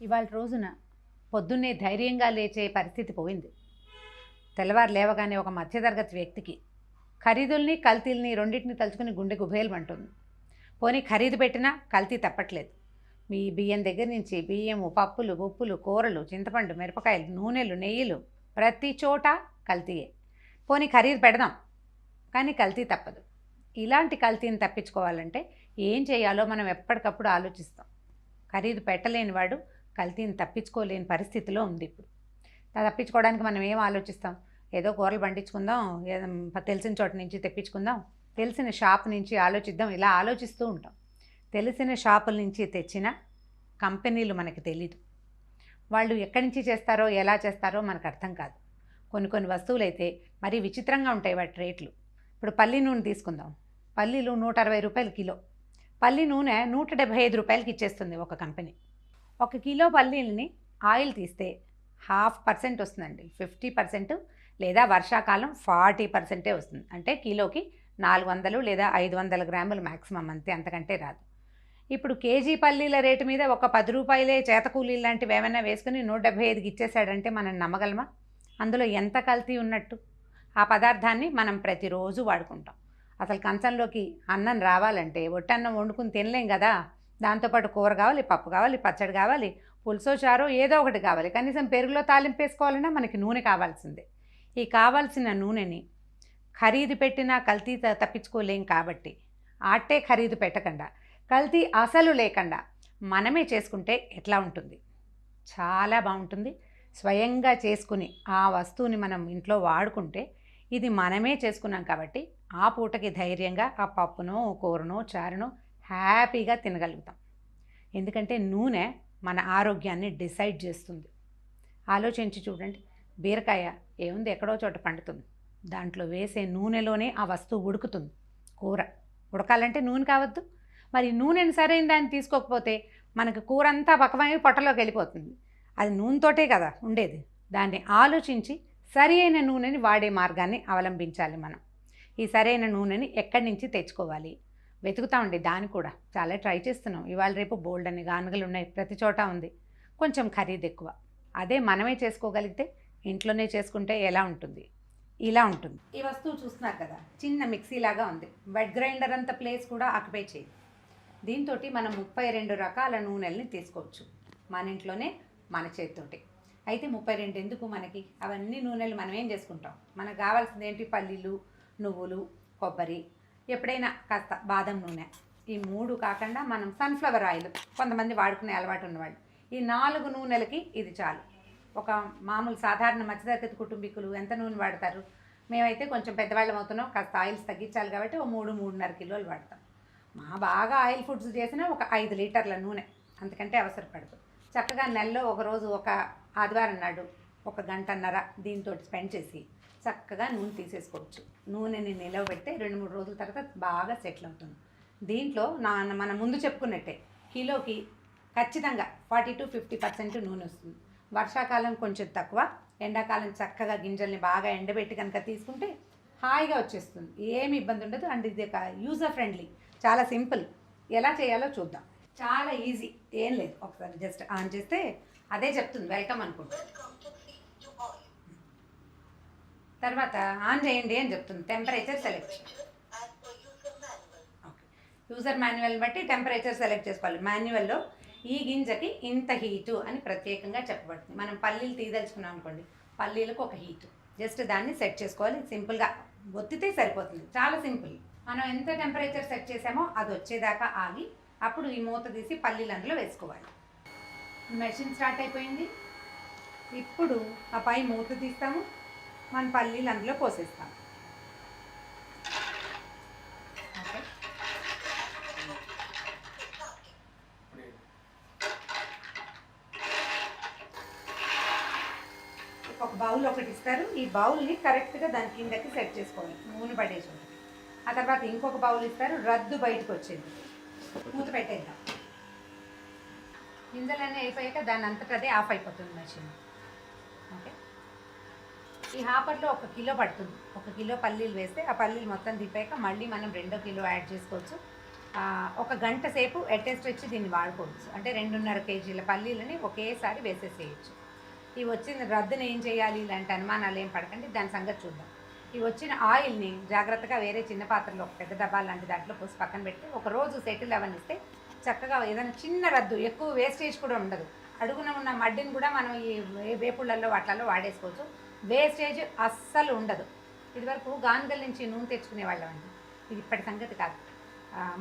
ఇవాళ రోజున పొద్దున్నే ధైర్యంగా లేచే పరిస్థితి పోయింది. తెల్లవారు లేవగానే ఒక మధ్యతరగతి వ్యక్తికి ఖరీదుల్ని కల్తీల్ని రెండింటిని తలుచుకుని గుండె గుబేలమంటుంది. పోనీ ఖరీదు పెట్టినా కల్తీ తప్పట్లేదు. మీ బియ్యం దగ్గర నుంచి బియ్యము, పప్పులు, ఉప్పులు, కూరలు, చింతపండు, మిరపకాయలు, నూనెలు, నెయ్యిలు ప్రతి చోట కల్తీయే. పోనీ ఖరీదు పెడదాం, కానీ కల్తీ తప్పదు. ఇలాంటి కల్తీని తప్పించుకోవాలంటే ఏం చేయాలో మనం ఎప్పటికప్పుడు ఆలోచిస్తాం. ఖరీదు పెట్టలేని వాడు కల్తీని తప్పించుకోలేని పరిస్థితిలో ఉంది ఇప్పుడు. తప్పించుకోవడానికి మనం ఏం ఆలోచిస్తాం? ఏదో కూరలు పండించుకుందాం, తెలిసిన చోట నుంచి తెప్పించుకుందాం, తెలిసిన షాప్ నుంచి ఆలోచిద్దాం, ఇలా ఆలోచిస్తూ ఉంటాం. తెలిసిన షాపుల నుంచి తెచ్చిన కంపెనీలు మనకి తెలీదు. వాళ్ళు ఎక్కడి నుంచి చేస్తారో ఎలా చేస్తారో మనకు అర్థం కాదు. కొన్ని వస్తువులు అయితే మరీ విచిత్రంగా ఉంటాయి వాటి రేట్లు. ఇప్పుడు పల్లి నూనె తీసుకుందాం. పల్లీలు 160 రూపాయలు కిలో. పల్లి నూనె 175 రూపాయలకి ఇచ్చేస్తుంది ఒక కంపెనీ. 1 కిలో పల్లీలని ఆయిల్ తీస్తే 0.5% వస్తుందండి. 50% లేదా వర్షాకాలం 40% వస్తుంది. అంటే కిలోకి 400 లేదా 500 గ్రాములు మ్యాక్సిమం, అంతే, అంతకంటే రాదు. ఇప్పుడు కేజీ పల్లీల రేటు మీద ఒక 10 రూపాయలే చేతకూలీలు లాంటివి ఏమైనా వేసుకుని 175కి ఇచ్చేసాడంటే మనం నమ్మగలమా? అందులో ఎంత కల్తీ ఉన్నట్టు? ఆ పదార్థాన్ని మనం ప్రతిరోజు వాడుకుంటాం. అసలు కంచంలోకి అన్నం రావాలంటే ఒట్టన్నం వండుకుని తినలేం కదా. దాంతోపాటు కూర కావాలి, పప్పు కావాలి, పచ్చడి కావాలి, పులుసో చారో ఏదో ఒకటి కావాలి. కనీసం పెరుగులో తాలింపు వేసుకోవాలన్నా మనకి నూనె కావాల్సిందే. ఈ కావాల్సిన నూనెని ఖరీదు పెట్టినా కల్తీ తప్పించుకోలేం కాబట్టి ఆటే ఖరీదు పెట్టకుండా, కల్తీ అసలు లేకుండా మనమే చేసుకుంటే ఎట్లా ఉంటుంది? చాలా బాగుంటుంది. స్వయంగా చేసుకుని ఆ వస్తువుని మనం ఇంట్లో వాడుకుంటే, ఇది మనమే చేసుకున్నాం కాబట్టి ఆ పూటకి ధైర్యంగా ఆ పప్పునో కూరనో చారునో హ్యాపీగా తినగలుగుతాం. ఎందుకంటే నూనె మన ఆరోగ్యాన్ని డిసైడ్ చేస్తుంది. ఆలోచించి చూడండి. బీరకాయ ఏముంది, ఎక్కడో చోట పండుతుంది. దాంట్లో వేసే నూనెలోనే ఆ వస్తువు ఉడుకుతుంది. కూర ఉడకాలంటే నూనె కావద్దు? మరి నూనెని సరైన దాన్ని తీసుకోకపోతే మనకు కూర అంతా పక్కమై పొట్టలోకి వెళ్ళిపోతుంది. అది నూనెతోటే కదా ఉండేది. దాన్ని ఆలోచించి సరి అయిన నూనెని వాడే మార్గాన్ని అవలంబించాలి మనం. ఈ సరైన నూనెని ఎక్కడి నుంచి తెచ్చుకోవాలి వెతుకుతామండి. దాన్ని కూడా చాలా ట్రై చేస్తున్నాం. ఇవాళ రేపు బోల్డ్ అని గానుగలు ఉన్నాయి, ప్రతి చోట ఉంది. కొంచెం ఖరీదు ఎక్కువ. అదే మనమే చేసుకోగలిగితే, ఇంట్లోనే చేసుకుంటే ఎలా ఉంటుంది? ఇలా ఉంటుంది. ఈ వస్తువు చూస్తున్నారు కదా, చిన్న మిక్సీ లాగా ఉంది. వెట్ గ్రైండర్ అంత ప్లేస్ కూడా ఆక్యుపై చేయదు. దీంతో మనం 32 రకాల నూనెల్ని తీసుకోవచ్చు మన ఇంట్లోనే, మన చేతితోటి. అయితే 32 ఎందుకు మనకి? అవన్నీ నూనెలు మనం ఏం చేసుకుంటాం? మనకు కావాల్సింది ఏంటి? పల్లీలు, నువ్వులు, కొబ్బరి, ఎప్పుడైనా కాస్త బాదం నూనె. ఈ 3 కాకుండా మనం సన్ఫ్లవర్ ఆయిల్ కొంతమంది వాడుకునే అలవాటు ఉన్నవాళ్ళు. ఈ 4 నూనెలకి ఇది చాలు. ఒక మామూలు సాధారణ మధ్యతరగతి కుటుంబీకులు ఎంత నూనె వాడతారు? మేమైతే కొంచెం పెద్దవాళ్ళం అవుతున్నాం, కాస్త ఆయిల్స్ తగ్గించాలి కాబట్టి ఓ 3-3.5 కిలోలు వాడతాం. మా బాగా ఆయిల్ ఫుడ్స్ చేసినా ఒక 5 లీటర్ల నూనె, అంతకంటే అవసరపడదు. చక్కగా నెలలో ఒకరోజు, ఒక ఆదివారం నాడు 1 గంటన్నర దీంతో స్పెండ్ చేసి చక్కగా నూనె తీసేసుకోవచ్చు. నూనెని నిలవబెడితే 2-3 రోజుల తర్వాత బాగా సెటిల్ అవుతుంది. దీంట్లో మనం ముందు చెప్పుకున్నట్టే కిలోకి ఖచ్చితంగా 40-50% నూనె వస్తుంది. వర్షాకాలం కొంచెం తక్కువ, ఎండాకాలం చక్కగా గింజల్ని బాగా ఎండబెట్టి కనుక తీసుకుంటే హాయిగా వచ్చేస్తుంది. ఏమి ఇబ్బంది ఉండదు. అండ్ ఇది ఒక యూజర్ ఫ్రెండ్లీ, చాలా సింపుల్. ఎలా చేయాలో చూద్దాం. చాలా ఈజీ, ఏం లేదు. ఒకసారి జస్ట్ ఆన్ చేస్తే అదే చెప్తుంది, వెల్కమ్ అనుకుంటా. తర్వాత ఆన్ చేయండి అని చెప్తుంది. Temperature select. Okay, user manual బట్టి టెంపరేచర్ సెలెక్ట్ చేసుకోవాలి. మాన్యువల్లో ఈ గింజకి ఇంత హీటు అని ప్రత్యేకంగా చెప్పబడుతుంది. మనం పల్లీలు తీయదలుచుకున్నాం అనుకోండి, పల్లీలకు ఒక హీటు, జస్ట్ దాన్ని సెట్ చేసుకోవాలి. సింపుల్గా ఒత్తితే సరిపోతుంది, చాలా సింపుల్. మనం ఎంత టెంపరేచర్ సెట్ చేసామో అది వచ్చేదాకా ఆగి అప్పుడు ఈ మూత తీసి పల్లీలు అందులో వేసుకోవాలి. మెషిన్ స్టార్ట్ అయిపోయింది. ఇప్పుడు ఆ పై మూత తీస్తాము, మన పల్లీలు అందులో పోసేస్తాము. ఓకే, ఒక బౌల్ ఒకటి ఇస్తారు. ఈ బౌల్ని కరెక్ట్గా దాని కిందకి సెట్ చేసుకోవాలి, నూనె పడేసి. ఆ తర్వాత ఇంకొక బౌల్ ఇస్తారు, రద్దు బయటకు వచ్చేది. మూత పెట్టేద్దాం. గింజలన్నీ అయిపోయాక దాని అంతటా అదే ఆఫ్ అయిపోతుంది మెషిన్. ఓకే, ఈ హాపర్లో 1 కిలో పడుతుంది. 1 కిలో పల్లీలు వేస్తే ఆ పల్లీలు మొత్తం దింపాక మళ్ళీ మనం 2 కిలో యాడ్ చేసుకోవచ్చు. ఒక గంట సేపు అటెస్ట్ వచ్చి దీన్ని వాడుకోవచ్చు. అంటే 2.5 కేజీల పల్లీలని ఒకేసారి వేసేసేయచ్చు. ఈ వచ్చిన రద్దుని ఏం చేయాలి, ఇలాంటి అనుమానాలు ఏం పడకండి, దాని సంగతి చూద్దాం. ఈ వచ్చిన ఆయిల్ని జాగ్రత్తగా వేరే చిన్న పాత్రలో ఒక పెద్ద డబ్బా లాంటి దాంట్లో పోసి పక్కన పెట్టి ఒక రోజు సెటిల్ అవనిస్తే చక్కగా ఏదైనా చిన్న రద్దు, ఎక్కువ వేస్టేజ్ కూడా ఉండదు. అడుగున ఉన్న మడ్డిని కూడా మనం ఈ వేపుళ్ళల్లో వాటిల్లో వాడేసుకోవచ్చు. వేస్టేజ్ అస్సలు ఉండదు. ఇదివరకు గానుగల నుంచి నూనె తెచ్చుకునేవాళ్ళం అండి. ఇది ఇప్పటి సంగతి కాదు.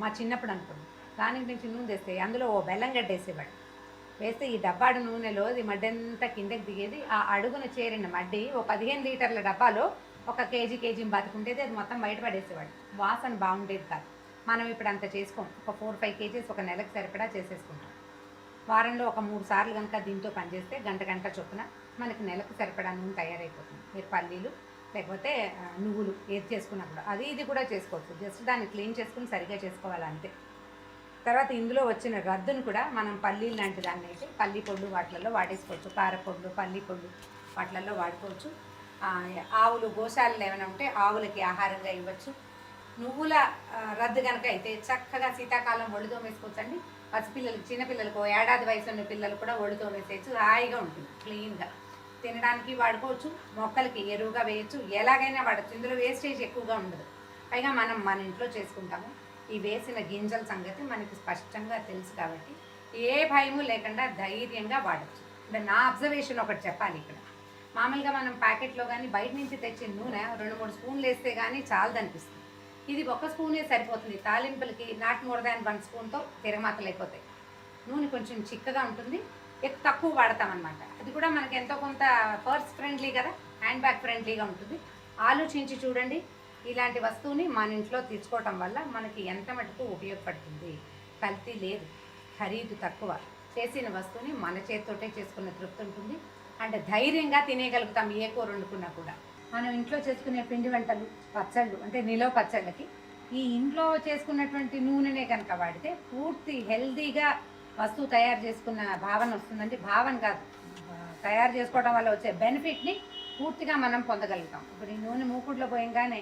మా చిన్నప్పుడు అనుకోండి, గానుగ నుంచి నూనె తెస్తే అందులో ఓ బెల్లం గడ్డ వేసేవాడు. వేస్తే ఈ డబ్బాడు నూనెలో ఇది మడ్డంతా కిందకి దిగేది. ఆ అడుగున చేరిన మడ్డి ఓ 15 లీటర్ల డబ్బాలో ఒక కేజీ బతుకుంటేది, అది మొత్తం బయటపడేసేవాడు. వాసన బాగుండేది కాదు. మనం ఇప్పుడు అంత చేసుకోం. ఒక 4-5 కేజీస్ ఒక నెలకు సరిపడా చేసేసుకుంటాం. వారంలో ఒక 3 సార్లు కనుక దీంతో పనిచేస్తే గంట చొప్పున మనకి నెలకు సరిపడా నూనె తయారైపోతుంది. మీరు పల్లీలు లేకపోతే నువ్వులు ఏది చేసుకున్నా కూడా అది ఇది కూడా చేసుకోవచ్చు. జస్ట్ దాన్ని క్లీన్ చేసుకుని సరిగ్గా చేసుకోవాలంతే. తర్వాత ఇందులో వచ్చిన రద్దును కూడా మనం పల్లీలు లాంటి దాన్ని అయితే పల్లీ పొళ్ళు వాటిలలో వాడేసుకోవచ్చు. కారపొళ్ళు, పల్లీ పొళ్ళు వాటిలలో వాడుకోవచ్చు. ఆవులు గోశాలలు ఏమైనా ఉంటే ఆవులకి ఆహారంగా ఇవ్వచ్చు. నువ్వుల రద్దు కనుక అయితే చక్కగా శీతాకాలం ఒళ్ళుతో వేసుకోవచ్చండి. పసిపిల్లలకి, చిన్నపిల్లలకు, ఏడాది వయసు ఉన్న పిల్లలు కూడా ఒళ్ళుతో వేసేయచ్చు. హాయిగా ఉంటుంది, క్లీన్గా తినడానికి వాడుకోవచ్చు. మొక్కలకి ఎరువుగా వేయచ్చు. ఎలాగైనా వాడచ్చు. ఇందులో వేస్టేజ్ ఎక్కువగా ఉండదు. పైగా మనం మన ఇంట్లో చేసుకుంటాము. ఈ వేసిన గింజల సంగతి మనకి స్పష్టంగా తెలుసు కాబట్టి ఏ భయము లేకుండా ధైర్యంగా వాడచ్చు. అంటే నా అబ్జర్వేషన్ ఒకటి చెప్పాలి ఇక్కడ. మామూలుగా మనం ప్యాకెట్లో కానీ బయట నుంచి తెచ్చిన నూనె 2-3 స్పూన్లు వేస్తే కానీ చాలదనిపిస్తుంది. ఇది 1 స్పూనే సరిపోతుంది. తాలింపులకి నాట్ మోర్ దాన్ 1 స్పూన్తో తిరగమాతలు అయిపోతాయి. నూనె కొంచెం చిక్కగా ఉంటుంది. తక్కువ వాడతామన్నమాట. అది కూడా మనకి ఎంతో కొంత పర్స్ ఫ్రెండ్లీ కదా, హ్యాండ్ బ్యాగ్ ఫ్రెండ్లీగా ఉంటుంది. ఆలోచించి చూడండి. ఇలాంటి వస్తువుని మన ఇంట్లో తీసుకోవటం వల్ల మనకి ఎంత మటుకు ఉపయోగపడుతుంది. కల్తీ లేదు, ఖరీదు తక్కువ, చేసిన వస్తువుని మన చేతితోటే చేసుకున్న తృప్తి ఉంటుంది. అంటే ధైర్యంగా తినేయగలుగుతాం ఏ కూర వండుకున్నా కూడా. మనం ఇంట్లో చేసుకునే పిండి వంటలు, పచ్చళ్ళు అంటే నిలవ పచ్చళ్ళకి ఈ ఇంట్లో చేసుకున్నటువంటి నూనెనే కనుక వాడితే పూర్తి హెల్తీగా వస్తువు తయారు చేసుకున్న భావన వస్తుందండి. భావన కాదు, తయారు చేసుకోవడం వల్ల వచ్చే బెనిఫిట్ని పూర్తిగా మనం పొందగలుగుతాం. ఇప్పుడు ఈ నూనె మూకుడులో పోయంగానే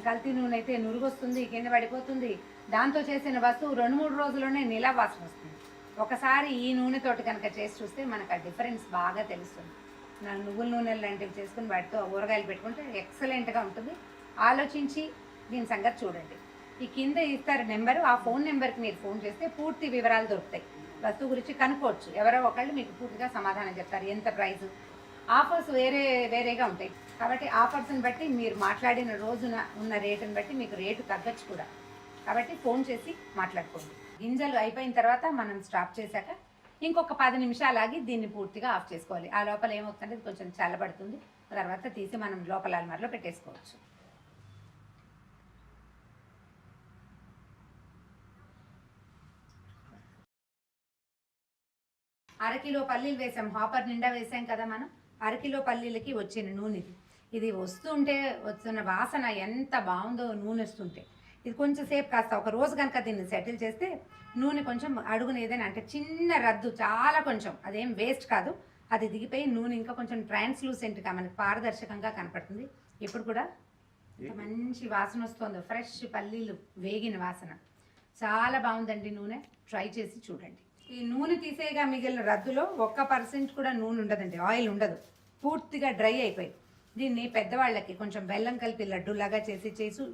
కల్తీ నూనె అయితే నురుగు వస్తుంది, కింద పడిపోతుంది. దాంతో చేసిన వస్తువు 2-3 రోజుల్లోనే నిలవ వాసన వస్తుంది. ఒకసారి ఈ నూనెతోటి కనుక చేసి చూస్తే మనకు ఆ డిఫరెన్స్ బాగా తెలుస్తుంది. నువ్వుల నూనెలు లాంటివి చేసుకుని వాటితో ఊరగాయలు పెట్టుకుంటే ఎక్సలెంట్గా ఉంటుంది. ఆలోచించి దీని సంగతి చూడండి. ఈ కింద ఇస్తారు నెంబరు, ఆ ఫోన్ నెంబర్కి మీరు ఫోన్ చేస్తే పూర్తి వివరాలు దొరుకుతాయి. వస్తువు గురించి కనుక్కోవచ్చు. ఎవరో ఒకళ్ళు మీకు పూర్తిగా సమాధానం చెప్తారు. ఎంత ప్రైజు, ఆఫర్స్ వేరేగా ఉంటాయి. కాబట్టి ఆఫర్స్ని బట్టి మీరు మాట్లాడిన రోజున ఉన్న రేటుని బట్టి మీకు రేటు తగ్గచ్చు కూడా. కాబట్టి ఫోన్ చేసి మాట్లాడుకోండి. గింజలు అయిపోయిన తర్వాత మనం స్టాప్ చేశాక ఇంకొక 10 నిమిషాలు ఆగి దీన్ని పూర్తిగా ఆఫ్ చేసుకోవాలి. ఆ లోపల ఏమవుతుందంటే ఇది కొంచెం చల్లబడుతుంది. తర్వాత తీసి మనం లోపల అల్మార్లో పెట్టేసుకోవచ్చు. అరకిలో పల్లీలు వేసాం, హాపర్ నిండా వేసాం కదా మనం. అరకిలో పల్లీలకి వచ్చిన నూనె ఇది వస్తుంటే వస్తున్న వాసన ఎంత బాగుందో నూనె వస్తుంటే. ఇది కొంచెం సేపు కాస్త ఒక రోజు కనుక దీన్ని సెటిల్ చేస్తే నూనె కొంచెం అడుగున ఏదైనా అంటే చిన్న రద్దు, చాలా కొంచెం, అదేం వేస్ట్ కాదు, అది దిగిపోయి నూనె ఇంకా కొంచెం ట్రాన్స్లూసెంట్గా మనకి పారదర్శకంగా కనపడుతుంది. ఇప్పుడు కూడా మంచి వాసన వస్తుంది, ఫ్రెష్ పల్లీలు వేగిన వాసన. చాలా బాగుందండి నూనె. ట్రై చేసి చూడండి. ఈ నూనె తీసేగా మిగిలిన రద్దులో 1% కూడా నూనె ఉండదండి, ఆయిల్ ఉండదు, పూర్తిగా డ్రై అయిపోయి. దీన్ని పెద్దవాళ్ళకి కొంచెం బెల్లం కలిపి లడ్డూలాగా చేసి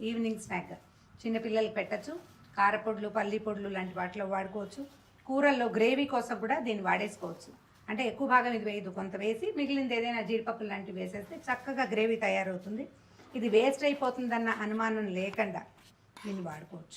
ఈవినింగ్ స్నాక్గా చిన్నపిల్లలకి పెట్టచ్చు. కారపొడులు, పల్లి పొడులు లాంటి వాటిలో వాడుకోవచ్చు. కూరల్లో గ్రేవీ కోసం కూడా దీన్ని వాడేసుకోవచ్చు. అంటే ఎక్కువ భాగం ఇది వేయదు, కొంత వేసి మిగిలింది ఏదైనా జీడిపప్పులు లాంటివి వేసేస్తే చక్కగా గ్రేవీ తయారవుతుంది. ఇది వేస్ట్ అయిపోతుందన్న అనుమానం లేకుండా దీన్ని వాడుకోవచ్చు.